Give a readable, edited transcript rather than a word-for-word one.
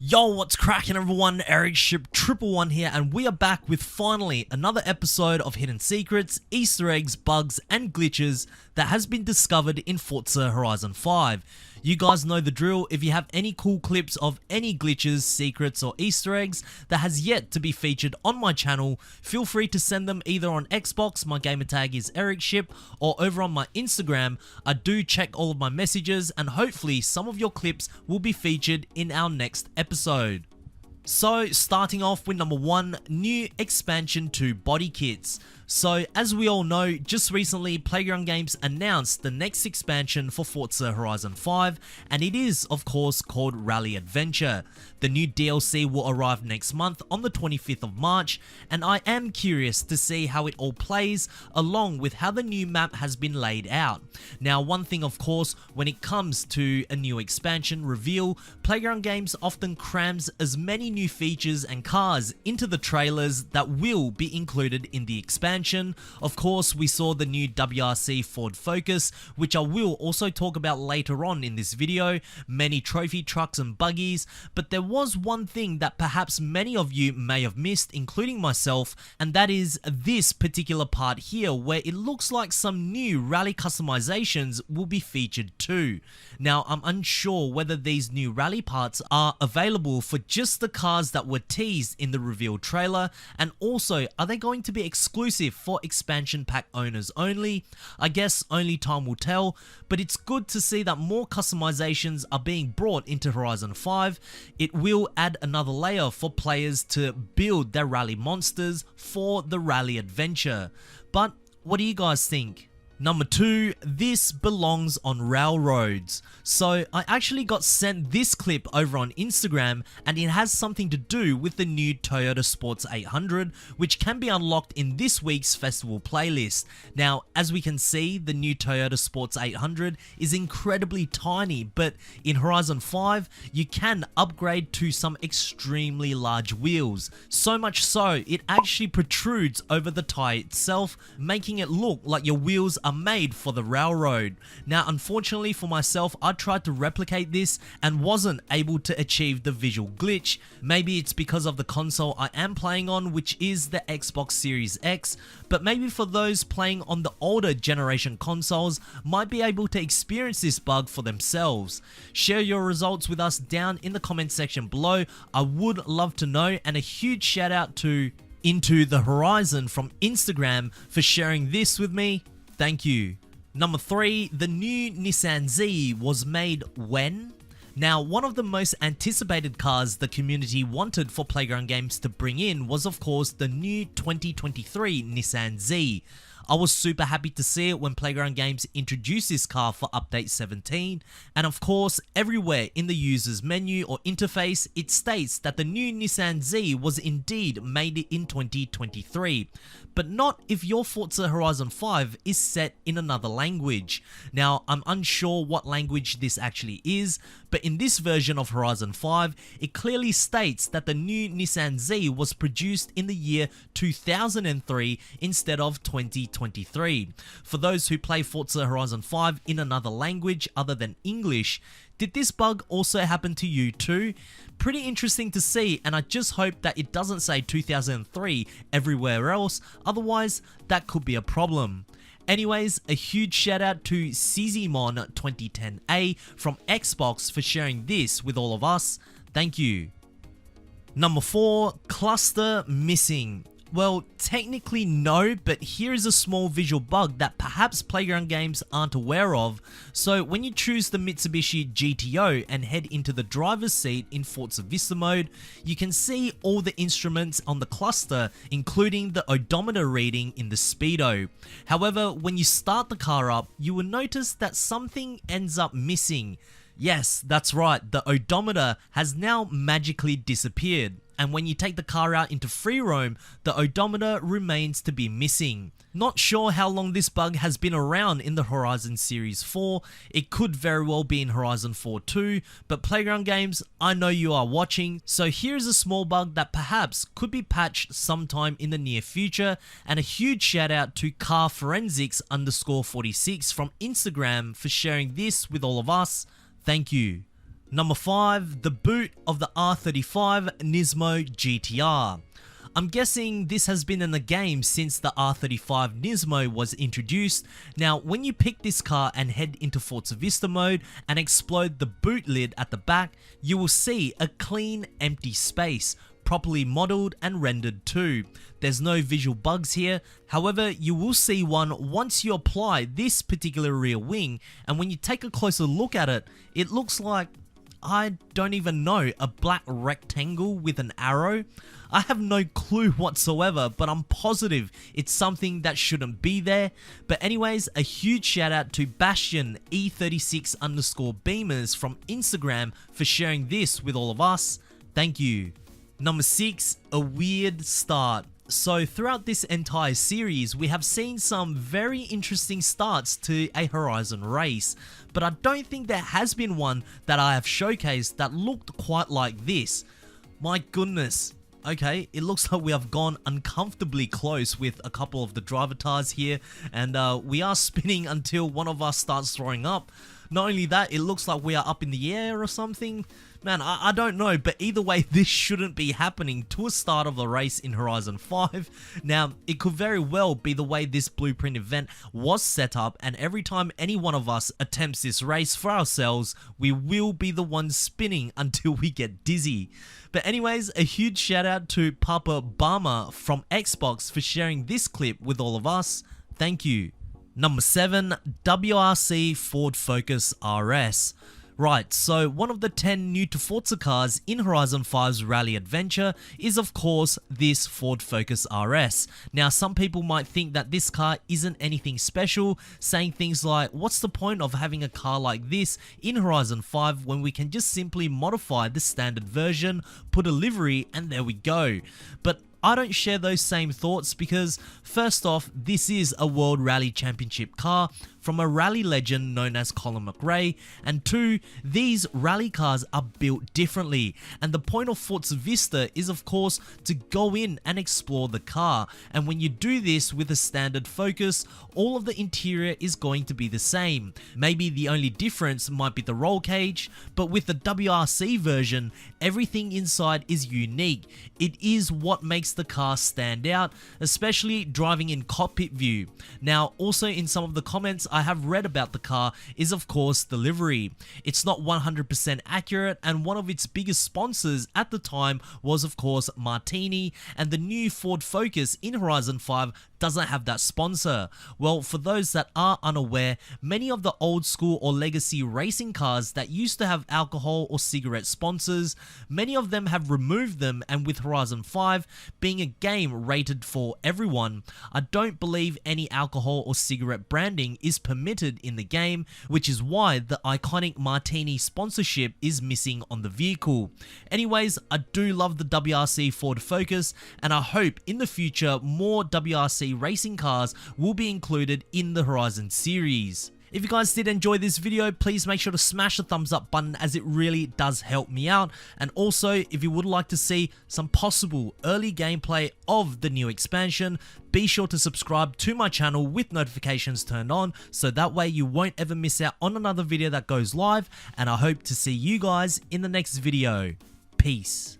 Yo, what's cracking everyone? Eric Ship 111 here, and we are back with finally another episode of Hidden Secrets, Easter eggs, bugs, and glitches that has been discovered in Forza Horizon 5. You guys know the drill. If you have any cool clips of any glitches, secrets, or Easter eggs that has yet to be featured on my channel, feel free to send them either on Xbox, my gamertag is Eric Ship, or over on my Instagram. I do check all of my messages, and hopefully some of your clips will be featured in our next episode. So, starting off with number 1, new expansion to body kits. So, as we all know, just recently Playground Games announced the next expansion for Forza Horizon 5, and it is, of course, called Rally Adventure. The new DLC will arrive next month on the 25th of March, and I am curious to see how it all plays, along with how the new map has been laid out. Now, one thing, of course, when it comes to a new expansion reveal, Playground Games often crams as many new features and cars into the trailers that will be included in the expansion. Of course, we saw the new WRC Ford Focus, which I will also talk about later on in this video, many trophy trucks and buggies, but there was one thing that perhaps many of you may have missed, including myself, and that is this particular part here, where it looks like some new rally customizations will be featured too. Now, I'm unsure whether these new rally parts are available for just the cars that were teased in the reveal trailer, and also, are they going to be exclusive for expansion pack owners only? I guess only time will tell, but it's good to see that more customizations are being brought into Horizon 5. It will add another layer for players to build their rally monsters for the rally adventure. But what do you guys think? Number 2, this belongs on railroads. So I actually got sent this clip over on Instagram, and it has something to do with the new Toyota Sports 800, which can be unlocked in this week's festival playlist. Now, as we can see, the new Toyota Sports 800 is incredibly tiny, but in Horizon 5, you can upgrade to some extremely large wheels. So much so, it actually protrudes over the tire itself, making it look like your wheels are made for the railroad. Now, unfortunately for myself, I tried to replicate this and wasn't able to achieve the visual glitch. Maybe it's because of the console I am playing on, which is the Xbox Series X, but maybe for those playing on the older generation consoles might be able to experience this bug for themselves. Share your results with us down in the comment section below. I would love to know, and a huge shout out to Into the Horizon from Instagram for sharing this with me. Thank you. Number 3, the new Nissan Z was made when? Now, one of the most anticipated cars the community wanted for Playground Games to bring in was, of course, the new 2023 Nissan Z. I was super happy to see it when Playground Games introduced this car for update 17, and of course, everywhere in the user's menu or interface, it states that the new Nissan Z was indeed made in 2023, but not if your Forza Horizon 5 is set in another language. Now, I'm unsure what language this actually is, but in this version of Horizon 5, it clearly states that the new Nissan Z was produced in the year 2003 instead of 2023. For those who play Forza Horizon 5 in another language other than English, did this bug also happen to you too? Pretty interesting to see, and I just hope that it doesn't say 2003 everywhere else, otherwise that could be a problem. Anyways, a huge shout out to Czmon 2010A from Xbox for sharing this with all of us. Thank you. Number 4, cluster missing. Well, technically no, but here is a small visual bug that perhaps Playground Games aren't aware of. So when you choose the Mitsubishi GTO and head into the driver's seat in Forza Vista mode, you can see all the instruments on the cluster, including the odometer reading in the speedo. However, when you start the car up, you will notice that something ends up missing. Yes, that's right, the odometer has now magically disappeared. And when you take the car out into free roam, the odometer remains to be missing. Not sure how long this bug has been around in the Horizon Series 4, it could very well be in Horizon 4 too, but Playground Games, I know you are watching, so here's a small bug that perhaps could be patched sometime in the near future, and a huge shout out to carforensics_46 from Instagram for sharing this with all of us. Thank you. Number 5, the boot of the R35 Nismo GTR. I'm guessing this has been in the game since the R35 Nismo was introduced. Now, when you pick this car and head into Forza Vista mode and explode the boot lid at the back, you will see a clean, empty space, properly modeled and rendered too. There's no visual bugs here, however you will see one once you apply this particular rear wing, and when you take a closer look at it, it looks like, I don't even know, a black rectangle with an arrow. I have no clue whatsoever, but I'm positive it's something that shouldn't be there. But anyways, a huge shout out to Bastion E36_Beamers from Instagram for sharing this with all of us. Thank you. Number 6, a weird start. So throughout this entire series, we have seen some very interesting starts to a Horizon race, but I don't think there has been one that I have showcased that looked quite like this. My goodness. Okay, it looks like we have gone uncomfortably close with a couple of the driver tires here, and we are spinning until one of us starts throwing up. Not only that, it looks like we are up in the air or something. Man, I don't know, but either way, this shouldn't be happening to a start of a race in Horizon 5. Now, it could very well be the way this blueprint event was set up, and every time any one of us attempts this race for ourselves, we will be the ones spinning until we get dizzy. But anyways, a huge shout out to Papa Bama from Xbox for sharing this clip with all of us. Thank you. Number 7, WRC Ford Focus RS. Right, so one of the 10 new to Forza cars in Horizon 5's Rally Adventure is of course this Ford Focus RS. Now some people might think that this car isn't anything special, saying things like, what's the point of having a car like this in Horizon 5 when we can just simply modify the standard version, put a livery, and there we go. But I don't share those same thoughts because, first off, this is a World Rally Championship car from a rally legend known as Colin McRae, and 2, these rally cars are built differently, and the point of Forza Vista is of course to go in and explore the car, and when you do this with a standard Focus, all of the interior is going to be the same. Maybe the only difference might be the roll cage, but with the WRC version, everything inside is unique. It is what makes the car stand out, especially driving in cockpit view. Now, also in some of the comments I have read about the car is of course the livery. It's not 100% accurate, and one of its biggest sponsors at the time was of course Martini, and the new Ford Focus in Horizon 5 doesn't have that sponsor. Well, for those that are unaware, many of the old school or legacy racing cars that used to have alcohol or cigarette sponsors, many of them have removed them, and with Horizon 5 being a game rated for everyone, I don't believe any alcohol or cigarette branding is permitted in the game, which is why the iconic Martini sponsorship is missing on the vehicle. Anyways, I do love the WRC Ford Focus, and I hope in the future more WRC racing cars will be included in the Horizon series. If you guys did enjoy this video, please make sure to smash the thumbs up button as it really does help me out. And also, if you would like to see some possible early gameplay of the new expansion, be sure to subscribe to my channel with notifications turned on, so that way you won't ever miss out on another video that goes live. And I hope to see you guys in the next video. Peace.